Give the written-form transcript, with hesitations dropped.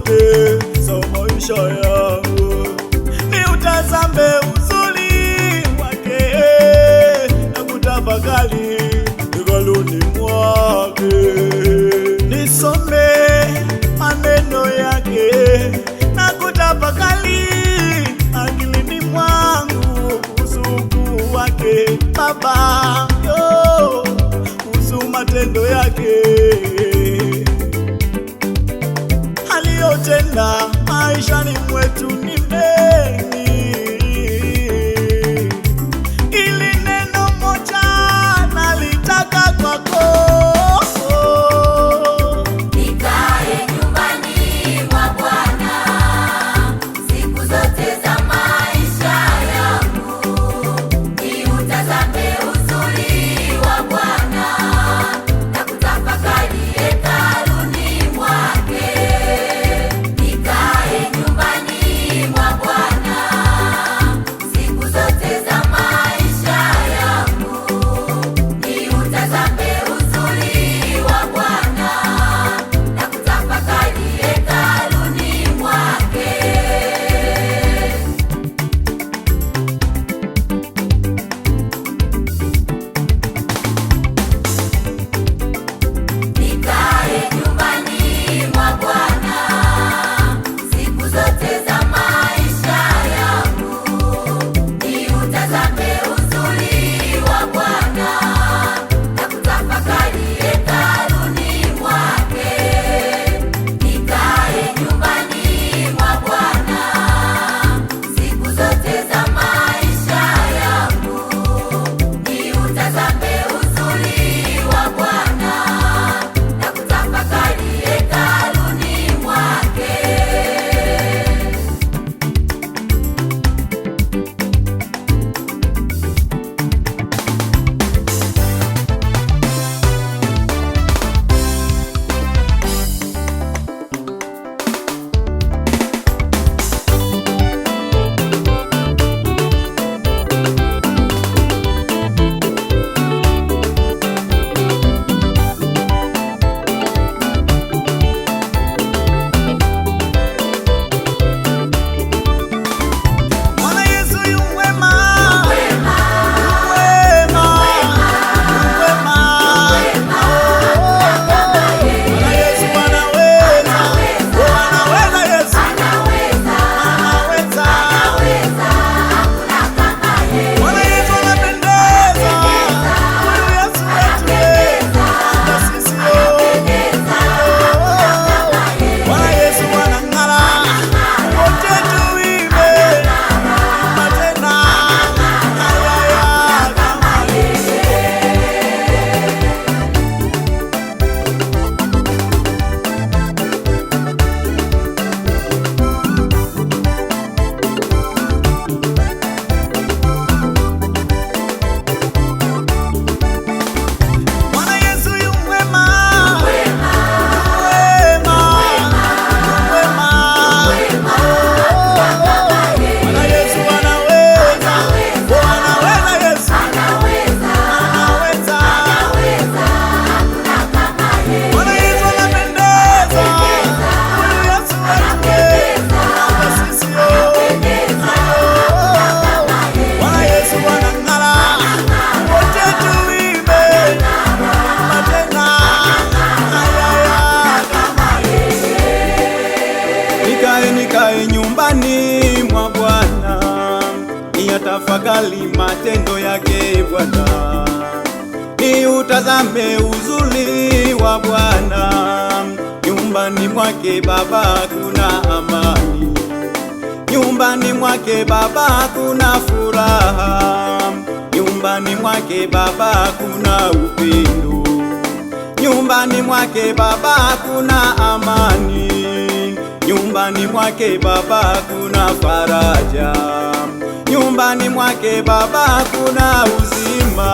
zote za maisha yangu, niutazame uzuri wake na kutafakari hekaluni mwake, nisome maneno yake na kutafakari akilini mwangu kuhusu ukuu wake Baba, kuhusu matendo yake aliyotenda maishani mwetu ni mengi. Ili neno moja nalitaka kwako, nikae nyumbani mwa Bwana siku zote za maisha yangu, niutazame uzuri wa Bwana na kutafakari hekaluni mwake. Nikae nyumbani mwa Bwana siku zote za maisha yangu, niutazame uzuri wa Bwana na kutafakari hekaluni mwake. Nikae nyumbani mwa Bwana siku zote za maisha yangu, niutazame uzuri wa Bwana na kutafakari hekaluni mwake. Nikae nyumbani mwa Bwana siku zote za maisha yangu, niutazame uzuri wa Bwana na kutafakari hekaluni mwake. Bwana Yesu yu mwema, Wema, mwema, mwema. Bwana Yesu anaweza, anaweza Yesu, anaweza, anaweza. anaweza, hakuna kama yeye. Bwana Yesu anapendeza, huyu Yesu wetu, hata sisi Bwana Yesu anang'ara, wote tuimbe, imba tena, ayaya kama Bwana Yesu yu mwema, Wema, mwema, mwema. Bwana Yesu anaweza, anaweza Yesu, anaweza, anaweza. anaweza, hakuna kama yeye. Bwana Yesu anapendeza, huyu Yesu wetu, hata sisi Bwana Yesu anang'ara, wote tuimbe, imba tena, ayaya kama Nikae nyumbani mwa Bwana, niyatafakari matendo yake Bwana, niutazame uzuri wa Bwana. Nyumbani mwake Baba kuna amani, nyumbani mwake Baba kuna furaha, nyumbani mwake Baba kuna upendo, nyumbani mwake Baba kuna amani, nyumbani mwake Baba kuna faraja, nyumbani mwake Baba kuna uzima.